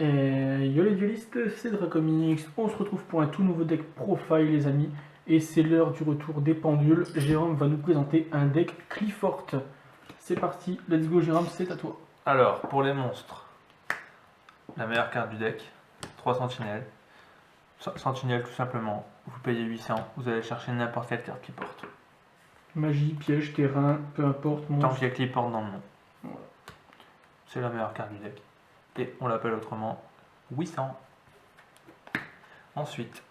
Yo les duelistes, c'est Dracomix. On se retrouve pour un tout nouveau deck profile, les amis. Et c'est l'heure du retour des pendules. Jérôme va nous présenter un deck Clifford. C'est parti, let's go Jérôme, c'est à toi. Alors, pour les monstres, la meilleure carte du deck, 3 sentinelles. Sentinelles tout simplement, vous payez 800, vous allez chercher n'importe quelle carte qui porte. Magie, piège, terrain, peu importe, Tant monstre. qu'il y a qui porte dans le nom. Voilà. C'est la meilleure carte du deck. Et on l'appelle autrement 800. Ensuite,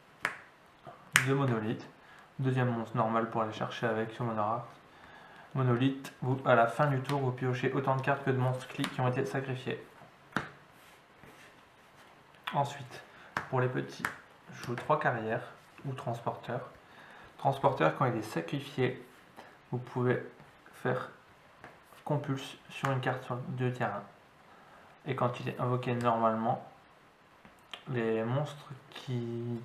2 monolithes. Deuxième monstre normal pour aller chercher avec sur Monarch. Monolithe, vous, à la fin du tour, vous piochez autant de cartes que de monstres qui ont été sacrifiés. Ensuite, pour les petits, je joue 3 carrières ou transporteurs. Transporteur, quand il est sacrifié, vous pouvez faire compulse sur une carte de terrain. Et quand il est invoqué normalement, les monstres qui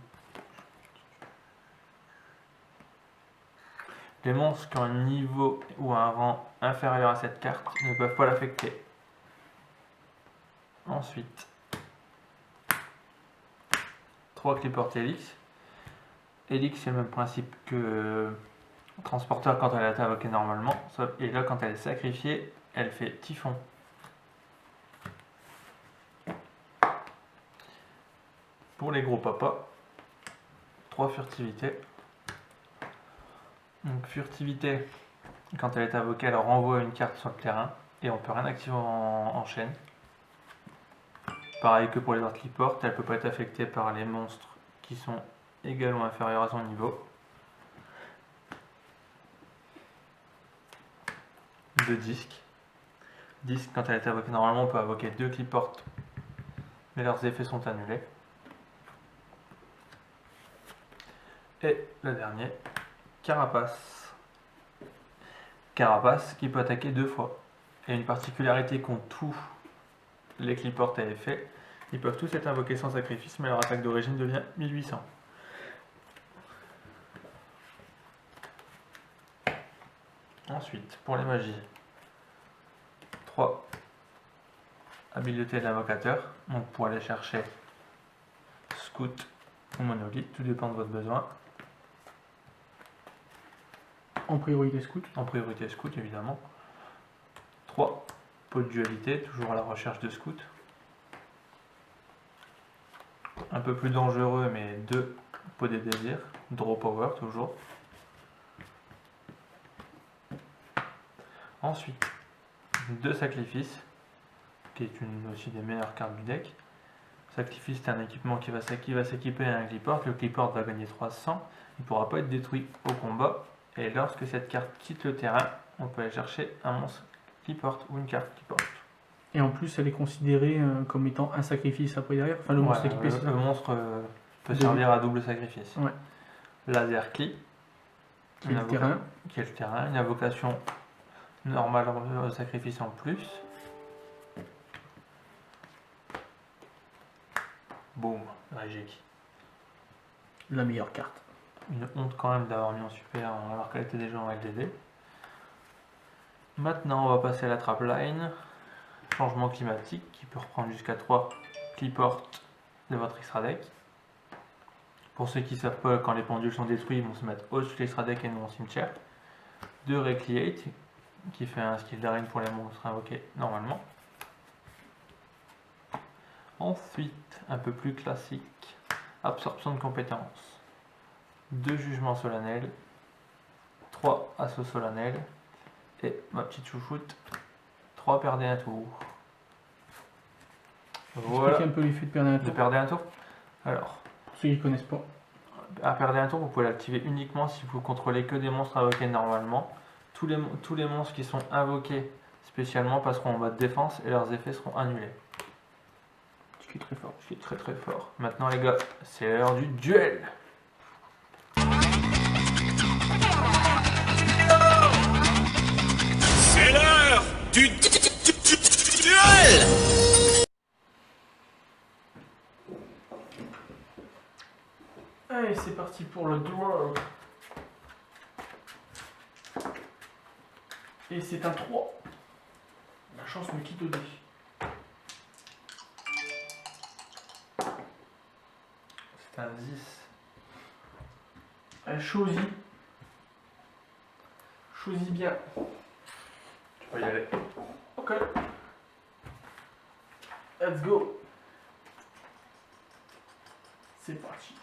ont un niveau ou un rang inférieur à cette carte ne peuvent pas l'affecter. Ensuite, 3 Clipport Helix. Helix, c'est le même principe que Transporteur quand elle est invoquée normalement. Et là, quand elle est sacrifiée, elle fait Typhon. Pour les gros papas, 3 furtivités. Donc furtivité, quand elle est invoquée, elle renvoie une carte sur le terrain et on peut rien activer en chaîne. Pareil que pour les autres qui portent, elle ne peut pas être affectée par les monstres qui sont égaux ou inférieurs à son niveau. 2 disques. Disque, quand elle est invoquée normalement, on peut invoquer 2 cliports, mais leurs effets sont annulés. Et le dernier, Carapace. Carapace qui peut attaquer 2 fois. Et une particularité qu'ont tous les cliports à effet, ils peuvent tous être invoqués sans sacrifice, mais leur attaque d'origine devient 1800. Ensuite, pour les magies, 3 habiletés de l'invocateur, donc pour aller chercher scout ou monolithe, tout dépend de votre besoin. En priorité scout. En priorité scout évidemment. 3 pots de dualité, toujours à la recherche de scout. Un peu plus dangereux, mais 2 pots des désirs, draw power toujours. Ensuite, 2 sacrifices, qui est aussi des meilleures cartes du deck. Sacrifice, c'est un équipement qui va s'équiper à un cliport. Le cliport va gagner 300. Il ne pourra pas être détruit au combat. Et lorsque cette carte quitte le terrain, on peut aller chercher un monstre qui porte ou une carte qui porte. Et en plus, elle est considérée comme étant un sacrifice après derrière. Enfin, le monstre équipé, c'est ça. Le monstre peut servir à double sacrifice. Ouais. Laser Cli, Qui est le terrain. Qui est le terrain. Une invocation normale sacrifice en plus. Boum, Régeki. La meilleure carte. Une honte quand même d'avoir mis en super alors qu'elle était déjà en LDD. Maintenant, on va passer à la trap line. Changement climatique qui peut reprendre jusqu'à 3 cliports de votre extra deck. Pour ceux qui ne savent pas, quand les pendules sont détruits, ils vont se mettre au-dessus de l'extra deck et non au cimetière. 2 Recreate qui fait un skill d'arène pour les monstres invoqués normalement. Ensuite, un peu plus classique, absorption de compétences. 2 jugements solennels, 3 assauts solennels et ma petite chouchoute, 3 perdez un tour. Voilà. Explique un peu l'effet de perdre un tour. De perdre un tour. Alors, pour ceux qui ne connaissent pas. À perdre un tour, vous pouvez l'activer uniquement si vous contrôlez que des monstres invoqués normalement. Tous les monstres qui sont invoqués spécialement passeront en mode défense et leurs effets seront annulés. Ce qui est très fort. Ce qui est très très fort. Maintenant les gars, c'est l'heure du duel. C'est l'heure du duel. Allez, c'est parti pour le duel. Et c'est un 3. La chance me quitte au dé. C'est un 10. Choisis. Choisis bien. Tu peux y aller. Ok. Let's go. C'est parti.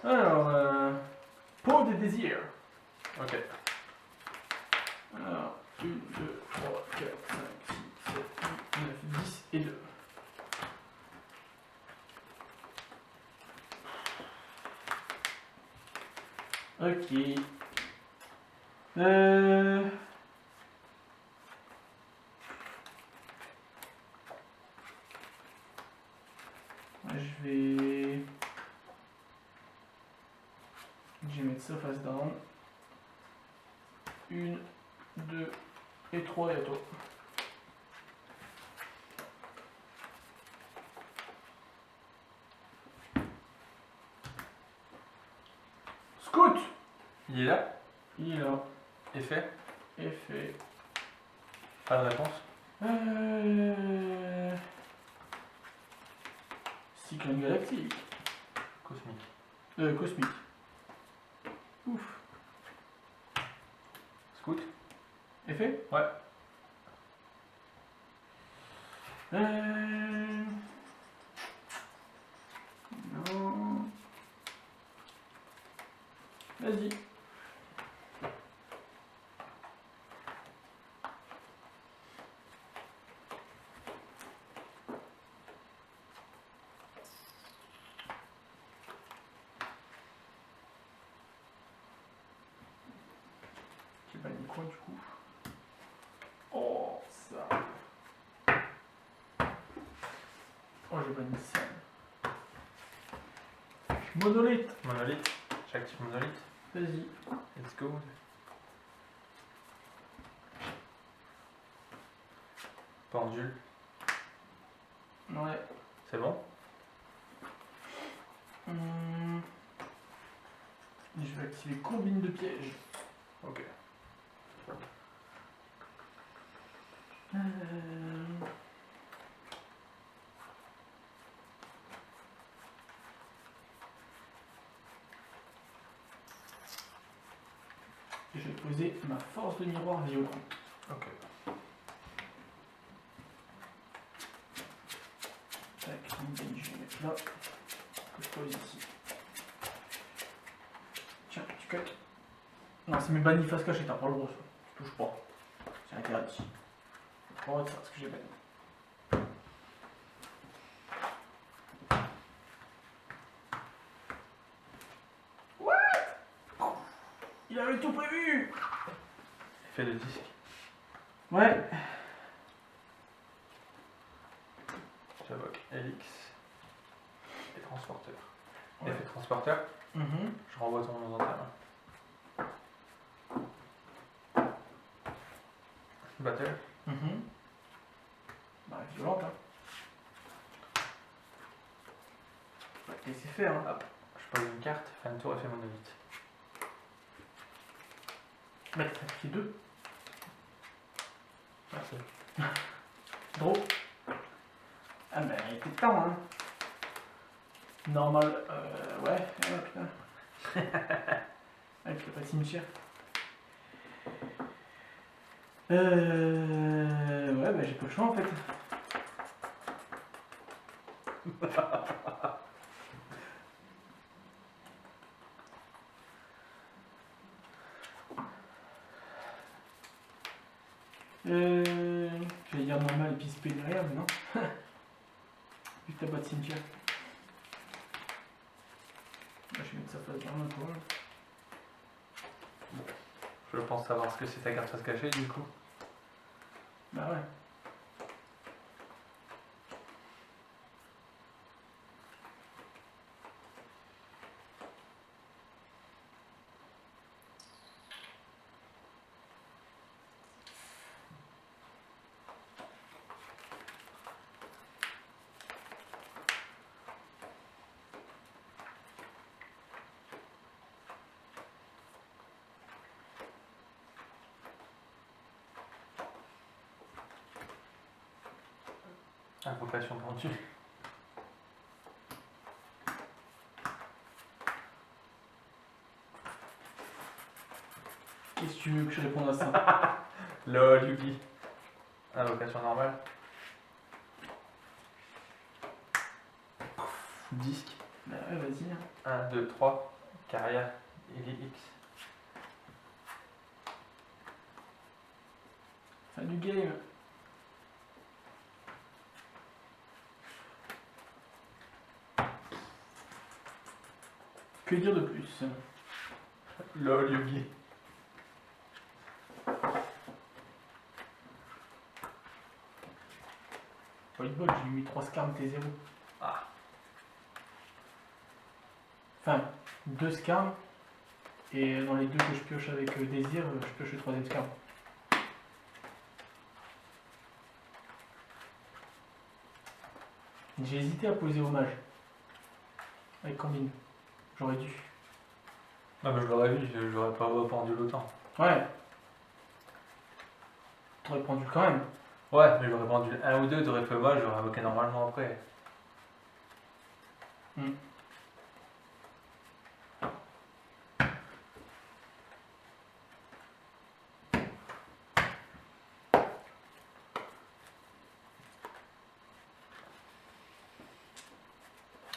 Alors, pot de désir. Ok. Alors, 1, 2, 3, 4, 5, 6, 7, 8, 9, 10 et 2. Ok. Je vais mettre ça face down. 1, 2 et 3 et à toi. Scout! Il est là. Il est là. Effet. Effet. Pas de réponse. Cyclone galactique. Cosmique. Cosmique. Ouf. Scout. Effet? Ouais. Non. Vas-y. J'ai banni quoi du coup? Oh, ça. Oh, j'ai banni ça. Monolithe. Monolithe. J'active monolithe. Vas-y. Let's go. Pendule. Ouais. C'est bon? Je vais activer combine de piège. Ok. Et je vais poser ma force de miroir violente. Ok. Tac, je vais mettre là. Que je pose ici. Tiens, tu cut. Non, c'est mes bannis face cachée, t'as pas le droit ça. Tu touches pas. C'est interdit. Pas le droit de faire ce que j'ai banni. What? Il avait tout prévu. Effet de disque. Ouais. J'invoque Helix. Et transporteur. Ouais. Effet transporteur. Je renvoie ton nom dans ta main. Battle. Bah, violente, hein. Ouais, laissez faire, hein. Hop. Je pose une carte. Fin de tour, effet monolithe. Mec, t'as pris 2. Merci. Draw. Ah bah, il était temps, hein. Normal, ouais, putain. Ah, puis pas de cimetière. Ouais, bah j'ai pas le choix en fait. Je vais dire normal et puis spé derrière, mais non. Vu que t'as pas de cimetière. Là, je vais mettre ça face dans le coin. Je pense savoir ce que c'est ta carte face cachée du coup. Bah ouais. Invocation pendule. Qu'est-ce que tu veux que je réponde à ça? LOL, Yugi. Invocation normale. Disque. Bah ouais, vas-y. 1, 2, 3. Carrière. Il est X. Fin du game. Que dire de plus? LOL, Yugi. Whiteball, j'ai mis 3 scarms T0. Ah. Enfin, 2 scarms. Et dans les deux que je pioche avec Désir, je pioche le troisième scarm. J'ai hésité à poser hommage. Avec combine. J'aurais dû. Non, mais je l'aurais vu, je l'aurais pas pendule autant. Ouais. T'aurais pendu quand même. Ouais, mais j'aurais pendule 1 ou 2, t'aurais fait mal, j'aurais invoqué normalement après.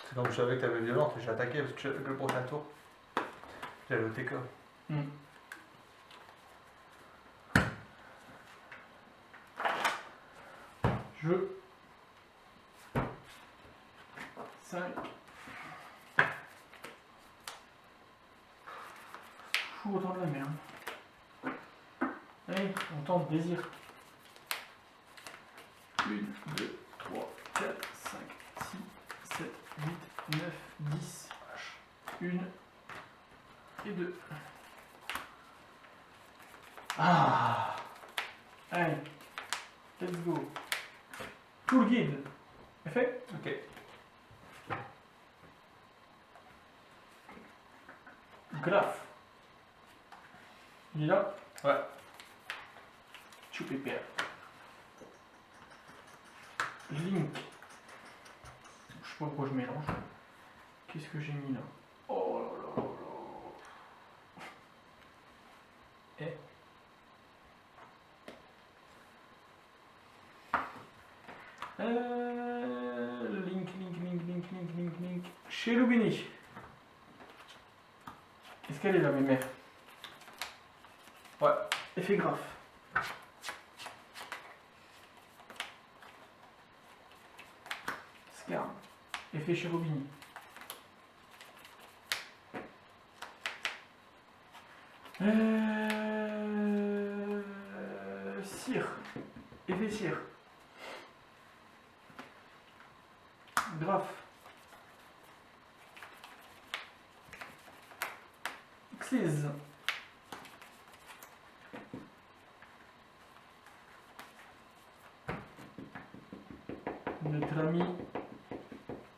C'est comme je savais que t'avais violente, j'ai attaqué parce que je savais que le prochain tour, j'avais le TK. Je. 5. Fou autant de la merde. Allez, on tente Désir. 1, 2, 3, 4, 5, 6, 7, 8, 9, 10. 1 et 2. Ah! Allez, let's go. Tout le guide. C'est fait? Ok. Graph. Il est là? Ouais. Choupépère. Link. Je sais pas pourquoi je mélange. Qu'est-ce que j'ai mis là? Oh là là là. Et. Link. Chez Lubini. Est-ce qu'elle est là, mes mères? Ouais. Effet graphe. Scarm. Effet Cherubini. Cire. Effet cire. Graphe. Xyz. Notre ami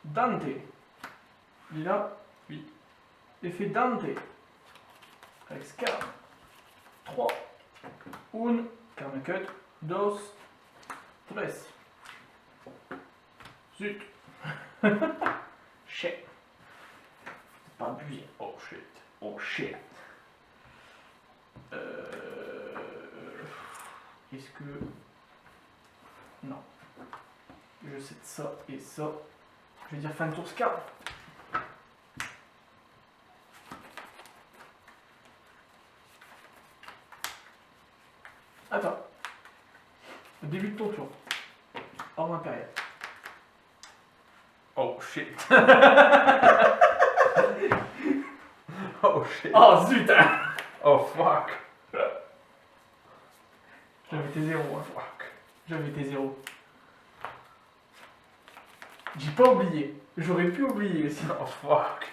Dante. Il est là? Oui. Effet Dante. Avec Scar. 3. 1. Karma cut. 2. 3. Zut. Shit. Pas abusé. Oh shit. Oh shit. Est-ce que... Non. Je sais de ça et ça. Je vais dire fin de tour Scar. Attends. Au début de ton tour. Hors impérial. Oh shit. Oh shit. Oh zut. Oh fuck. J'avais été 0. Hein. Fuck. J'avais été 0. J'ai pas oublié. J'aurais pu oublier aussi. Oh fuck.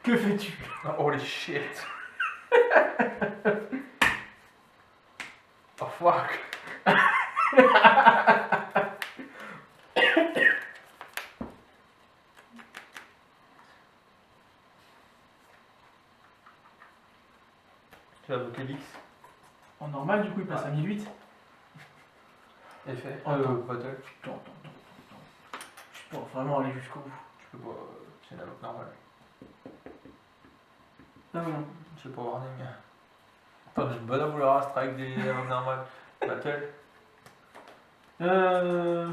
Que fais-tu? Holy shit. Oh fuck. Tu vas bloquer l'X. En normal, du coup, il passe à 1008. Effet. Attends. Battle. Attends. Je peux vraiment aller jusqu'au bout. Tu peux pas. C'est la normal. Ah oui, non. C'est pour warning. T'en as une bonne à vouloir à strike des normales. Battle. Je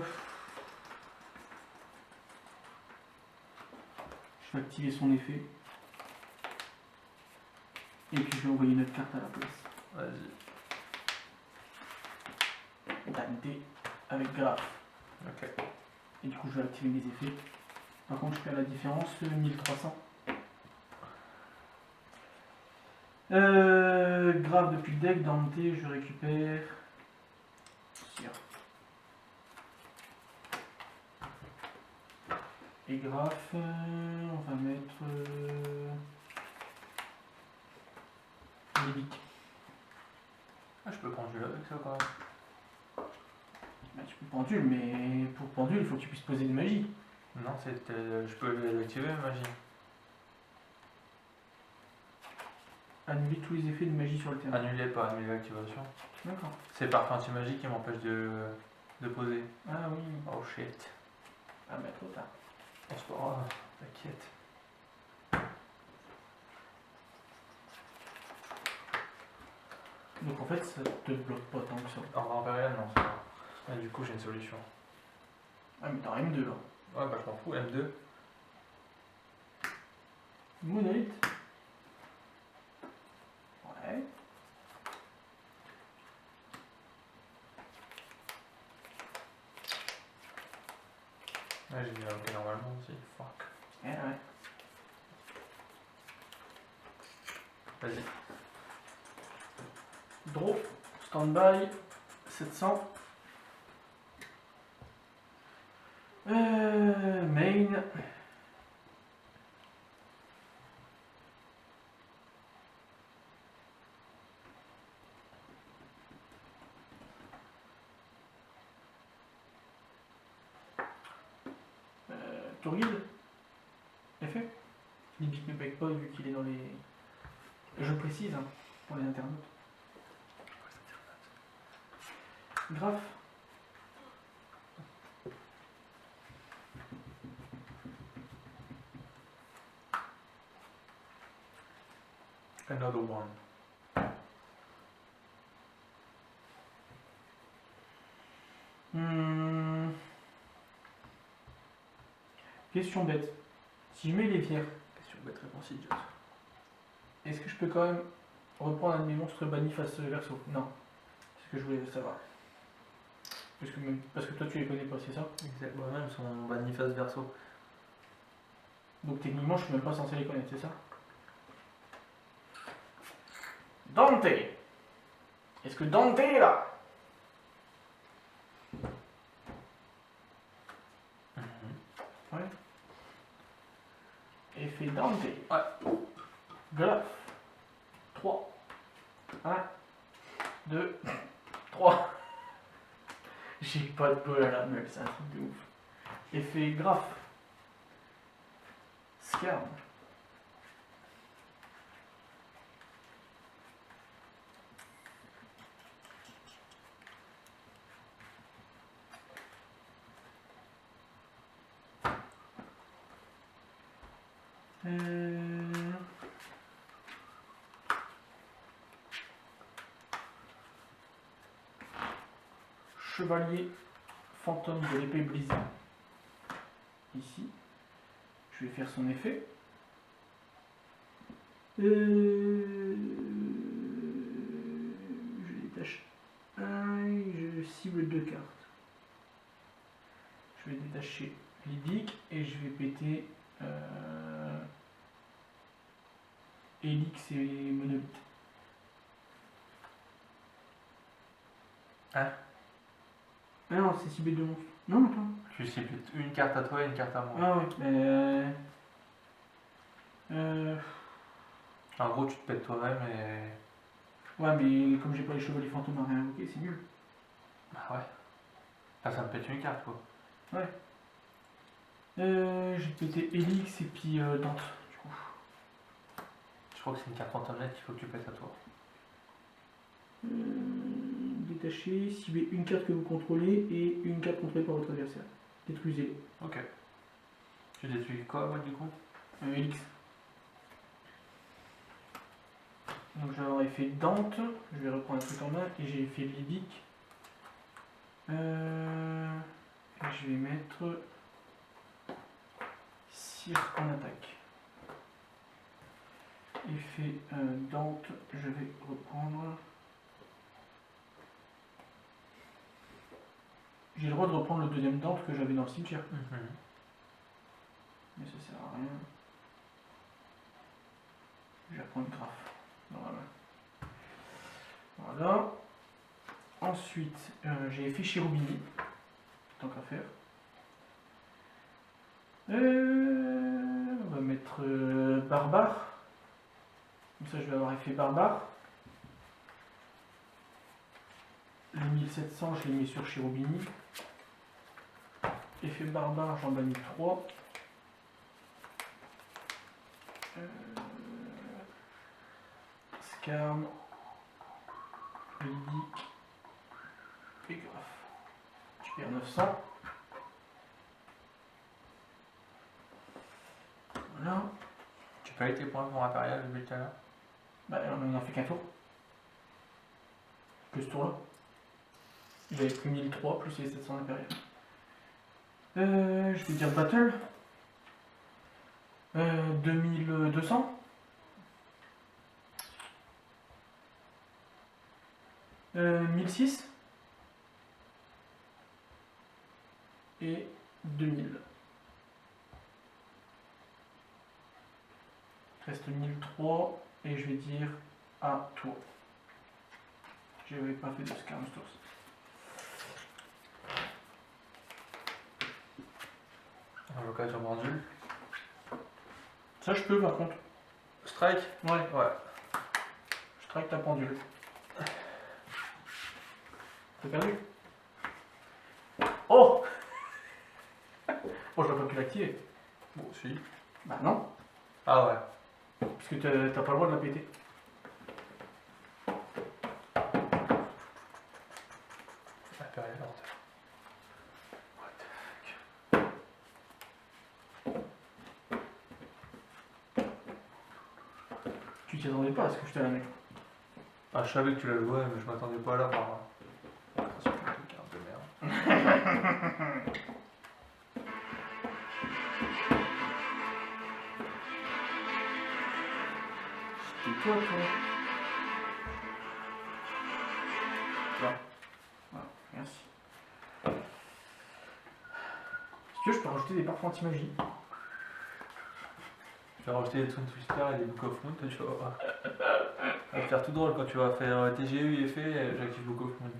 vais activer son effet. Et puis je vais envoyer une autre carte à la place. Vas-y. Dante avec Graf. Ok. Et du coup je vais activer mes effets. Par contre je perds la différence, 1300. Grave depuis le deck, Dante, je récupère. Sire. Et Graf, on va mettre. Libic. Ah, je peux penduler avec ça quand même. Bah, tu peux pendule, mais pour pendule, il faut que tu puisses poser des magies. Non, je peux l'activer, magie. Annuler tous les effets de magie sur le terrain. Annuler, pas annuler l'activation. D'accord. C'est par anti-magie qui m'empêche de poser. Ah oui. Oh shit. Ah bah trop tard. On se fera, t'inquiète. Donc en fait, ça te bloque pas tant que ça. En impérial, non, ça va. Ah, du coup, j'ai une solution. Ah mais t'as M2 là. Ouais, bah je m'en fous, M2. Monolith. Ouais. Ouais, j'ai dit ok normalement aussi. Fuck. Eh ouais. Vas-y. Draw. Standby. 700. Main. Tour guide. Effet. Libic ne paye pas vu qu'il est dans les. Je précise hein, pour les internautes. Graph. Another one. Question bête. Si je mets les pierres, Question bête, réponse idiote. est-ce que je peux quand même reprendre un de mes monstres bannis face verso? Non. C'est ce que je voulais savoir. Parce que toi tu les connais pas, c'est ça? Exact. Bah, même son banni face verso. Donc techniquement je suis même pas censé les connaître, c'est ça? Dante! Est-ce que Dante est là? Ouais. Effet Dante. Ouais. Glove. 3. 1, 2, 3. J'ai pas de bol à la meule, c'est un truc de ouf. Effet graphe. Scarn. Chevalier fantôme de l'épée brisée. Ici. Je vais faire son effet. Je détache un et je cible 2 cartes. Je vais détacher Lidic et je vais péter Helix et Monolith. Hein? Ah non, c'est ciblé 2 monstres. Non, attends. Tu cibles une carte à toi et une carte à moi. Ah ouais, mais. En gros, tu te pètes toi-même et. Ouais, mais comme j'ai pas les chevaliers fantômes à réinvoquer, c'est nul. Bah ouais. Enfin, ça me pète une carte quoi. Ouais. J'ai pété Helix et puis Dante, du coup. Je crois que c'est une carte fantômette qu'il faut que tu pètes à toi. Détacher, cibler une carte que vous contrôlez et une carte contrôlée par votre adversaire. Détruisez-les. Ok. Tu détruis quoi moi du coup? Helix. Donc je vais avoir effet Dante, je vais reprendre un truc en main et j'ai effet Libic. Et je vais mettre Cire en attaque. Effet Dante, je vais reprendre. J'ai le droit de reprendre le deuxième Dante que j'avais dans le cimetière. Mais ça sert à rien. Je vais reprendre Graphe dans la main. Voilà. Ensuite, j'ai fait Chirubini, tant qu'à faire. On va mettre Barbare. Comme ça, je vais avoir effet Barbare. Les 1700, je les mets sur Chirubini. Effet Barbare, j'en bannis 3. Scarm, Lidic et Graphe. Je perds 900. Voilà. Tu peux aller tes points pour Impérial, j'ai vu tout à l'heure. Bah, on n'en a fait qu'un tour. Que ce tour-là. J'avais pris 1003 plus les 700 impériaux. Je vais dire Battle. 2200. 1006. Et 2000. Il reste 1003 et je vais dire à toi. Je n'avais pas fait de Scarm Stores. Invocation pendule. Ça je peux par contre. Strike. Ouais. Ouais. Je strike ta pendule. T'as perdu. Oh. Bon, j'aurais pas pu l'activer. Bon, si. Bah non, Ah ouais. parce que t'as pas le droit de la péter. Impérial Order. What the fuck. Tu t'y attendais pas à ce que je te la mette. Ah, je savais que tu la jouais, mais je m'attendais pas à la voir. C'est un truc de merde. C'était toi. Voilà, merci. Si tu veux, je peux rajouter des parfums anti-magie. Je vais rajouter des Twin Twister et des Book of Moon, tu vas voir. Ça va faire tout drôle quand tu vas faire TGU effet, j'active Book of Moon.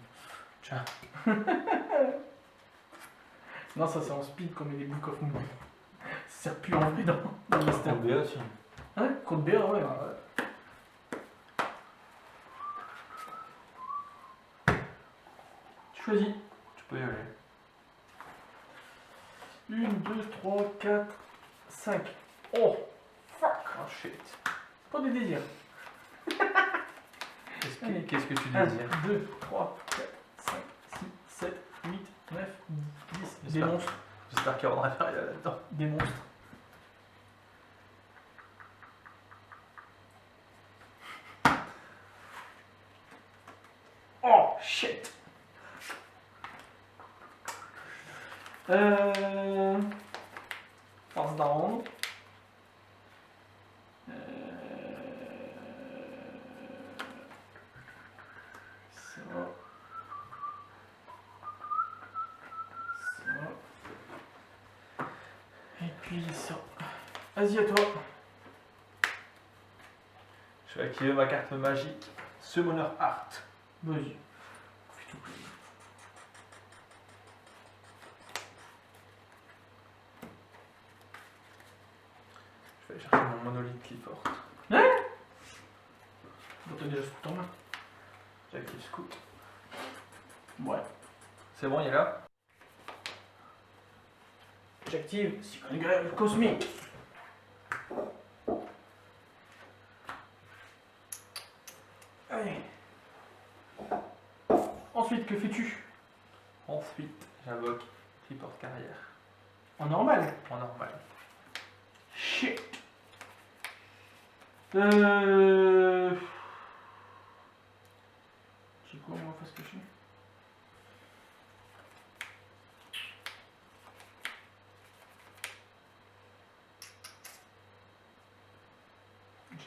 Tiens. Non, ça c'est en speed qu'on met des Book of Moon. Ça sert plus en vrai dans le C'est un BA aussi. Ouais, contre BA, ouais. Ah ouais. Tu choisis. Tu peux y aller. 1, 2, 3, 4, 5. Oh, fuck. Oh shit. Pas de désir. Allez. Qu'est-ce que tu 1, désires? 2, 3, 4, 5, 6, 7, 8, 9, 10. Des J'espère. monstres. J'espère qu'il y aura un Impérial là-dedans. Des monstres. Oh, shit. Force down. Ça. Ça. Et puis ça. Vas-y à toi. Je vais activer ma carte magique, Summoner Art. Vas-y. Fais-toi plaisir. Je vais aller chercher mon monolithe Clifford. Bon, t'as déjà scout en main. J'active Scout. Ouais. C'est bon, il est là? J'active Secret Grève Cosmique. Allez. Ensuite, que fais-tu? Ensuite, j'invoque Clifford Carrière. En normal. En normal. Shit.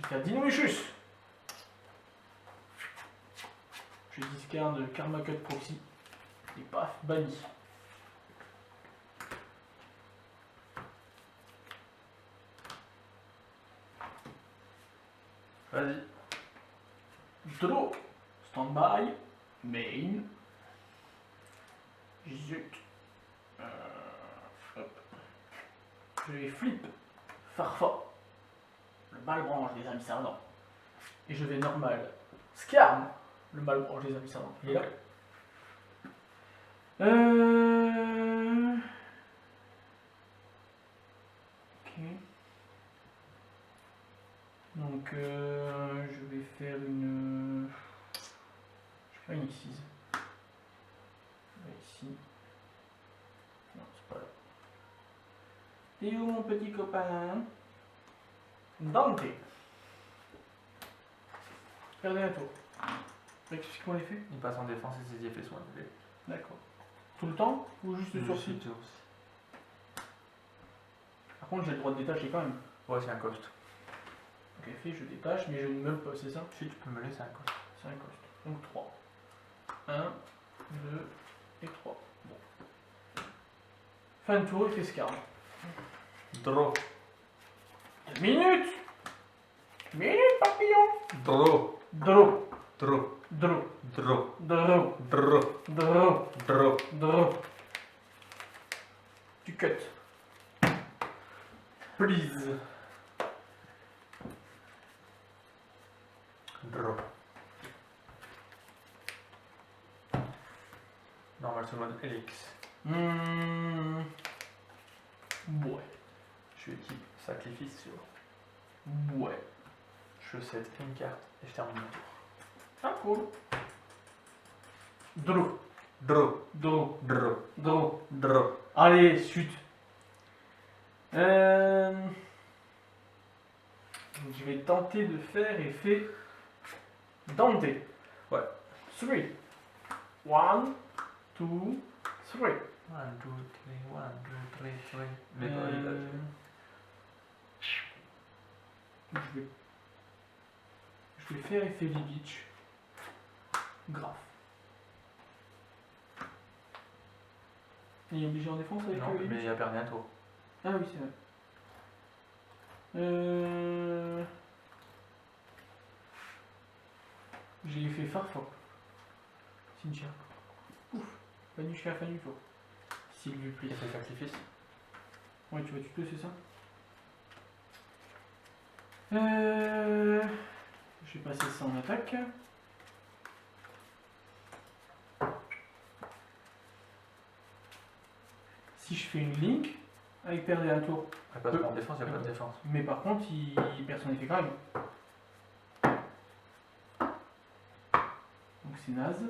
faire Dinoéchus. Je discarde Karma Cut Proxy. Et paf, banni. Vas-y. Draw. Standby. Main. Zut. Hop. Je vais flip. Farfa. Le mal-branche des amis servants. Et je vais normal. Scarm. Le mal-branche des amis servants. Il est là. Ok. Donc je vais faire une. Je fais une excise. Ici. Non, c'est pas là. T'es où mon petit copain? Dante. Perdez un tour. Explique-moi l'effet. Il passe en défense et ses effets sont annulés. D'accord. Tout le temps ou juste sur Aussi, site? tout aussi. Par contre, j'ai le droit de détacher quand même. Ouais, c'est un cost. Ok, fait, je détache, mais je ne meuble pas, c'est ça? Si tu peux me laisser un cost. C'est un cost. Donc 3. 1, 2 et 3. Bon. Fin de tour, il fait scarm. Draw. 2 minutes! Minute papillon! Draw. Draw. Draw. Draw. Draw. Draw. Draw. Draw. Draw. Draw. Tu cut. Please. Draw. Normal summon Elix. Ouais. Je suis équipe sacrifice sur. Ouais. Je cède une carte et je termine mon tour. Ah, cool. Draw. Draw. Draw. Draw. Draw. Draw. Allez, chute. Je vais tenter de faire effet Dante. Ouais. 3. 1, 2, 3. 1, 2, 3, 1, 2, 3, 3. Mais pas village. Je vais faire effet Vivitch. Grave. Il est obligé en défense avec Non, le mais Vivitch? il a perdu un tour. Ah oui, c'est vrai. J'ai fait Farfok. Cynthia. Ouf. Banni jusqu'à la fin du tour. S'il lui plaît. Il a fait sacrifice. Ouais, tu vois, tu peux, c'est ça. Je vais passer ça en attaque. Si je fais une link, il perdait un tour. Elle passe pas en défense, il n'y a pas de défense. Mais par contre, il perd son effet quand même. Donc c'est naze.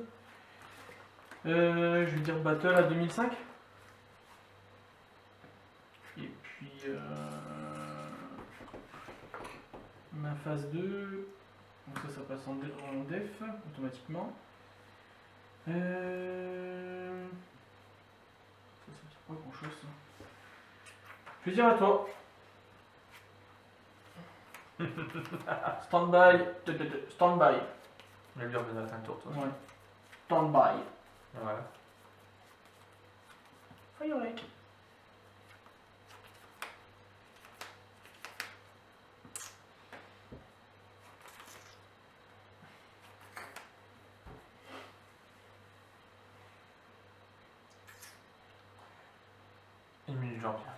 Je vais dire battle à 2005. Et puis ma phase 2. Donc ça passe en def automatiquement. Ça tire pas grand chose ça. Je vais dire à toi. Stand-by. Stand-by. On va lui revenir à un tour, toi. Ouais. Stand-by. Voilà. Firewake. Une minute, j'en viens.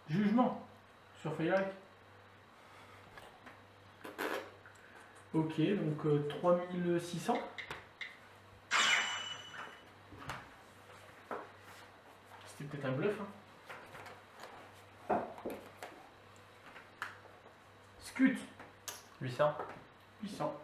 Jugement sur Firewake. Ok, donc 3600. C'était peut-être un bluff. Hein. Scut. 800. 800.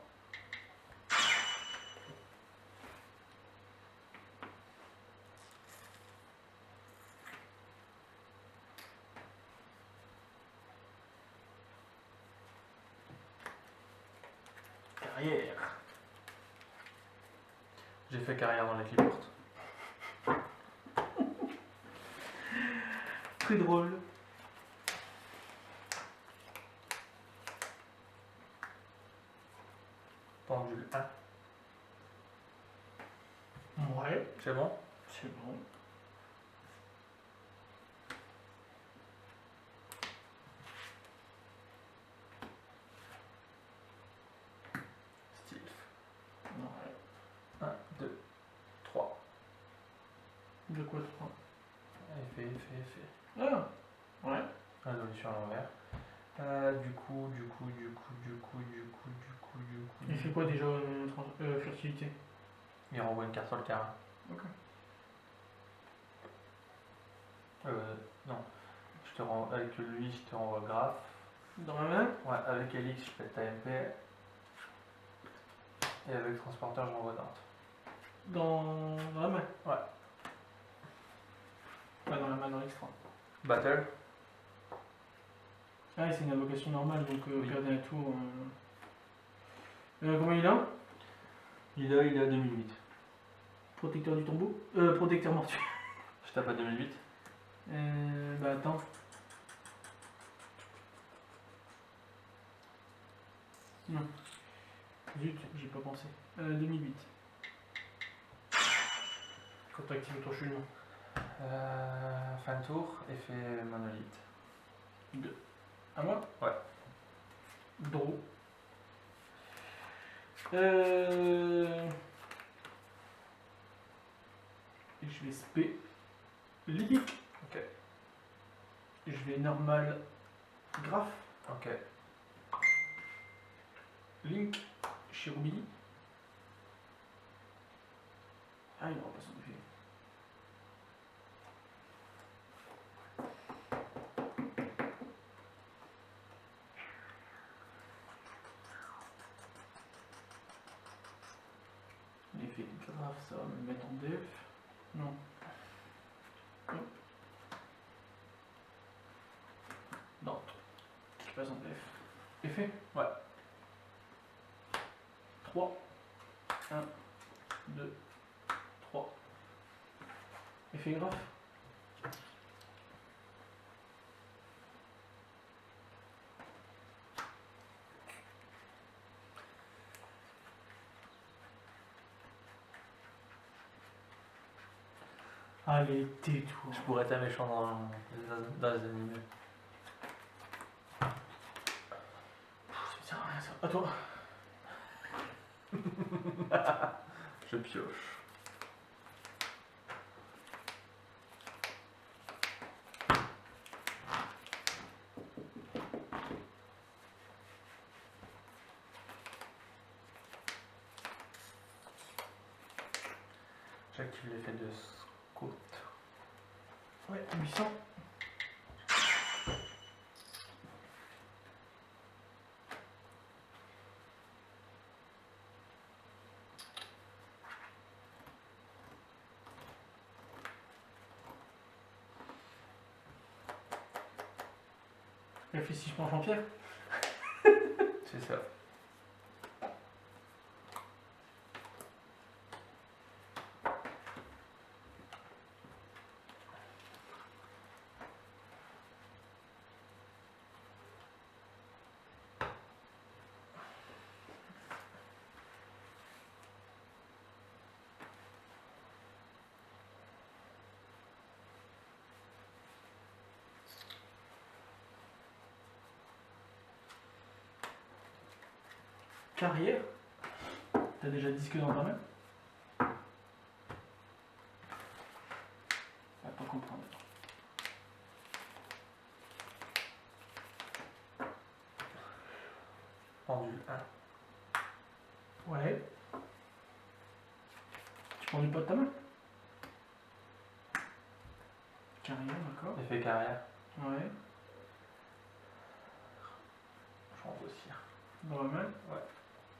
Carrière. J'ai fait carrière dans les cliportes. Très drôle. Pendule 1. Ouais, C'est bon? c'est bon. Style. Ouais. 1, 2, 3. De quoi 3? Effet. Ah, ouais. Résolution à l'envers. Du coup. Il fait quoi déjà fertilité? Il renvoie une carte sur le terrain. Ok. Non. Je te rends, avec lui, je te renvoie graphe. Dans ma main? Ouais, avec Elix, je fais ta MP. Et avec transporteur, je renvoie Dante. Dans la main? Ouais. Pas dans la main, dans l'extra. Battle. Ah, c'est une invocation normale, donc Oui. perdez un tour. Combien il a? Il est à 2008. Protecteur du tombeau? Protecteur mortuaire. Je tape à 2008. Bah attends. Non. Zut, j'ai pas pensé. 2008. Quand tu actives ton cheminement. Fin de tour, effet monolithe. 2. À moi? Ouais. Draw. Et je vais spé. Link. Ok. Je vais normal. Graph. Ok. Link. Cherubini. Ah, il n'aura pas son effet. L'effet grave, ça va me mettre en def. Non. Hop. Non. Je passe en def. Effet? Ouais. 3. 1, 2, 3. Effet graphe. Allez, tais-toi. Je pourrais être méchant dans les animés. Ça me sert à rien ça. À toi. Je pioche. J'active l'effet de scout. Ouais, 800. Réfléchis, je prends Jean-Pierre. C'est ça. Carrière. T'as déjà disque dans ta main? Va pas comprendre. Pendule 1. Ouais. Tu prends du pas de ta main? Carrière, d'accord. Effet carrière. Ouais. Je renvoie aussi. Dans la main.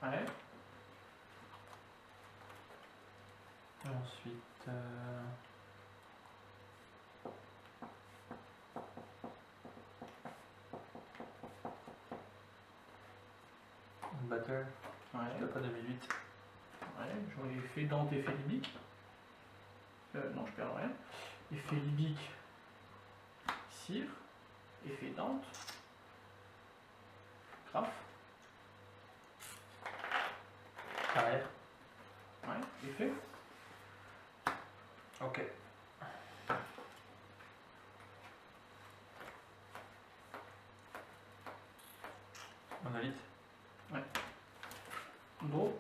Ouais. Et ensuite... Une battle. Ouais. Je pas 2008. Ouais, j'aurais fait Dante, effet libique. Non, je perds rien. Effet libique, cire. Effet Dante. Graphe. Carrière. Ouais, effet. Ok. Monolithe. Draw.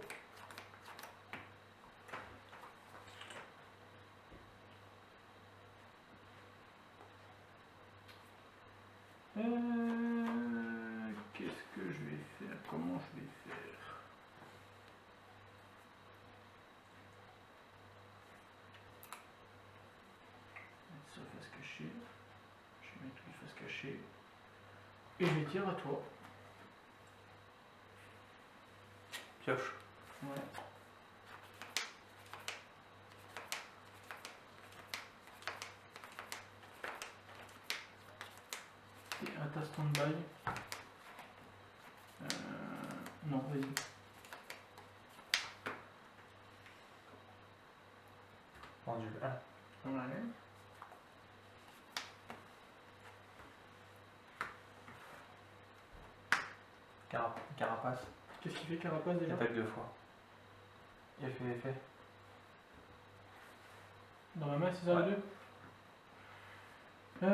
Qu'est-ce que je vais faire? Comment je vais faire? Mettre ça face cachée. Je vais mettre lui face cachée. Et je vais tirer à toi. Pioche. Ouais. Et à ta stand-by. Non, vas-y. Pendule 1. Ouais. Carapace. Qu'est-ce qu'il fait Carapace déjà? Attaque 2 fois. Effet. Dans ma main, c'est ça Ouais. les deux? Ouais.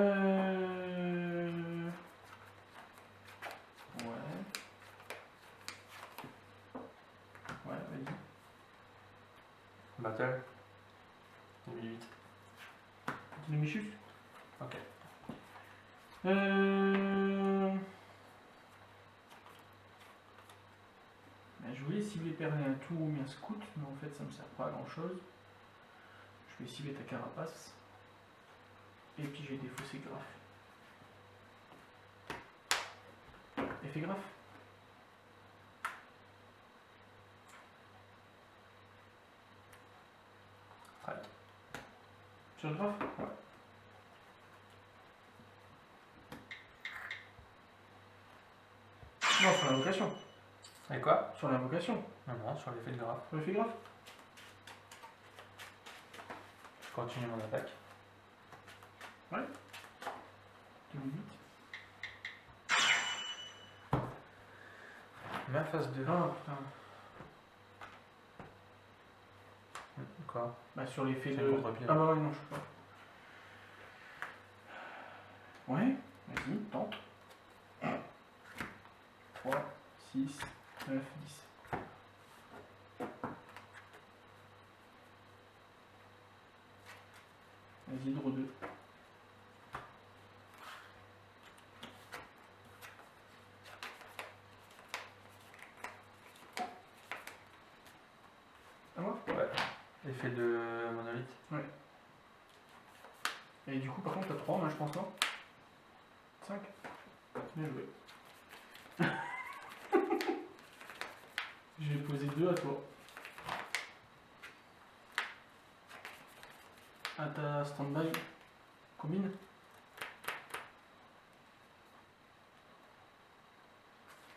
Ouais, vas-y. Battle. 2008. Demi-chute. Ok. Ben, je voulais cibler perler un tout ou un scout, mais en fait ça me sert pas à grand chose. Je vais cibler ta carapace. Et puis je vais défausser graphe. Effet graphe. Strike. Sur le graphe? Ouais. Non, sur l'invocation. Et quoi? Sur l'invocation. Non, sur l'effet de graphe. Sur l'effet graphe. Je continue mon attaque. 2008. Main phase 2. Ah putain. Quoi? Bah sur l'effet C'est de... un contre-pied. Ah bah ouais, non, je peux pas. Ouais, vas-y, tente. 3, 6, 9, 10. Vas-y, draw 2. À moi? Ouais. Effet de monolithe. Ouais. Et du coup, par contre, t'as 3 mains, je pense, non? 5. Bien joué. Je vais poser 2 à toi. À ta stand-by. Combine.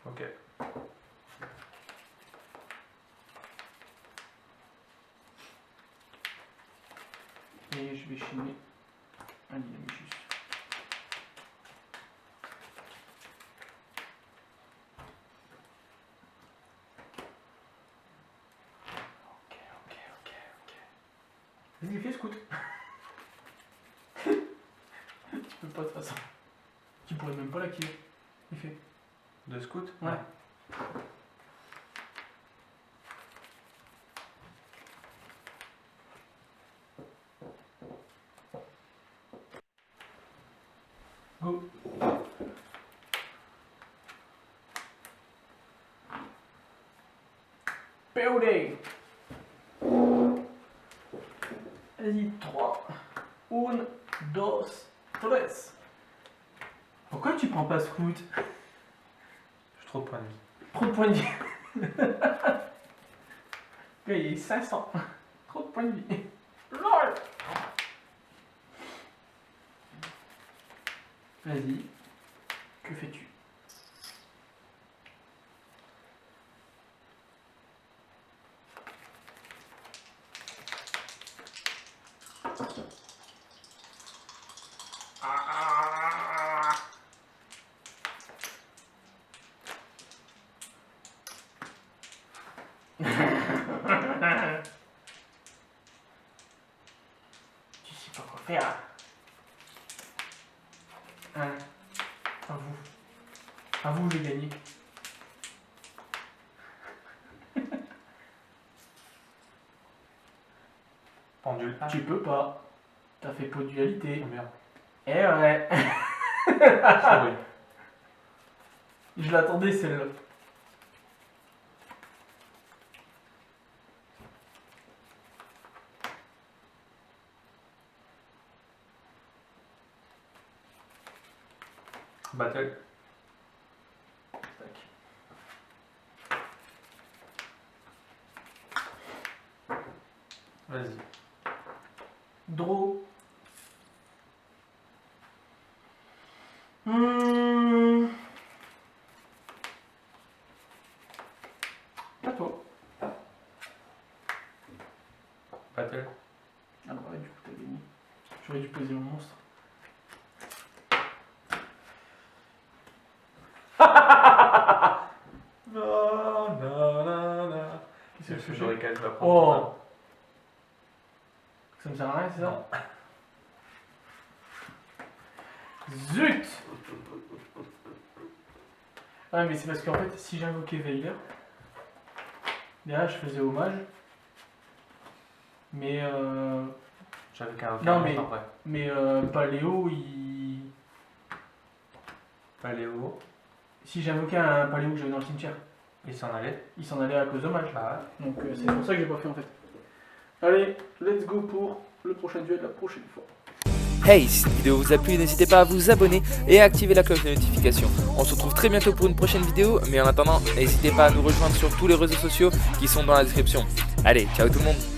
Ok. Et je vais chiner un dynamichus. Ok. Vas-y, fais scout. Tu peux pas de toute façon. Tu pourrais même pas l'activer. Il fait. De scout? Ouais. Go. Peude. Vas-y, 3. 1, 2, 3. Pourquoi tu prends pas scout? J'ai trop de points de vie. Trop de points de vie. Là, il est 500. Trop de points de vie. LOL. Vas-y. Que fais-tu? Tu sais pas quoi faire. Hein? À vous. À vous, j'ai gagné. Pendule. Ah, Tu peux pas. T'as fait pot de dualité. oh merde. Eh ouais. Sorry. Je l'attendais celle-là. Battle. Tac. Vas-y. Draw. Pas toi. Battle. Ah bah ouais, du coup t'as gagné. J'aurais dû poser mon monstre. Non, non, non, non. Qu'est-ce que je j'aurais fais? qu'à le prendre. Oh. Ça me sert à rien, c'est ça? Non. Zut! Ah mais c'est parce qu'en fait si j'invoquais Veiler, derrière je faisais hommage. Mais J'avais qu'un Non, mais- après. Paléo il. Paléo. Si j'invoquais un Paléo que j'avais dans le cimetière, Il s'en allait. il s'en allait à cause d'hommage. Bah Donc c'est pour ça que j'ai pas fait en fait. Allez, let's go pour le prochain duel la prochaine fois. Hey, si cette vidéo vous a plu, n'hésitez pas à vous abonner et à activer la cloche de notification. On se retrouve très bientôt pour une prochaine vidéo, mais en attendant, n'hésitez pas à nous rejoindre sur tous les réseaux sociaux qui sont dans la description. Allez, ciao tout le monde!